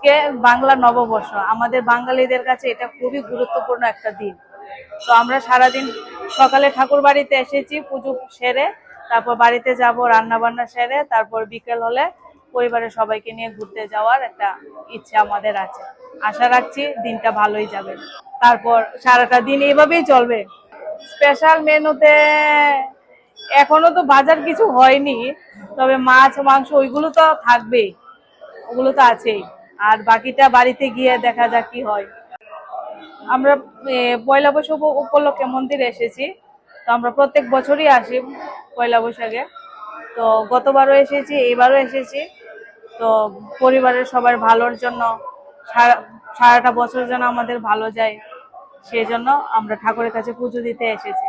আজকে বাংলা নববর্ষ, আমাদের বাঙালিদের কাছে এটা খুবই গুরুত্বপূর্ণ একটা দিন। তো আমরা সারাদিন সকালে ঠাকুর বাড়িতে এসেছি, পুজো সেরে তারপর বাড়িতে যাব, রান্না বান্না সেরে তারপর বিকেল হলে পরিবারের সবাইকে নিয়ে ঘুরতে যাওয়ার একটা ইচ্ছা আমাদের আছে। আশা রাখছি দিনটা ভালোই যাবে। তারপর সারাটা দিন এইভাবেই চলবে। স্পেশাল মেনুতে এখনো তো বাজার কিছু হয়নি, তবে মাছ মাংস ওইগুলো তো থাকবেই, ওগুলো তো আছেই। আর বাকিটা বাড়িতে গিয়ে দেখা যাক কি হয়। আমরা পয়লা বৈশাখ উপলক্ষে মন্দিরে এসেছি। তো আমরা প্রত্যেক বছরই আসি পয়লা বৈশাখে। তো গতবারও এসেছি, এবারও এসেছি। তো পরিবারের সবার ভালোর জন্য, সারাটা বছর যেন আমাদের ভালো যায়, সেই জন্য আমরা ঠাকুরের কাছে পুজো দিতে এসেছি।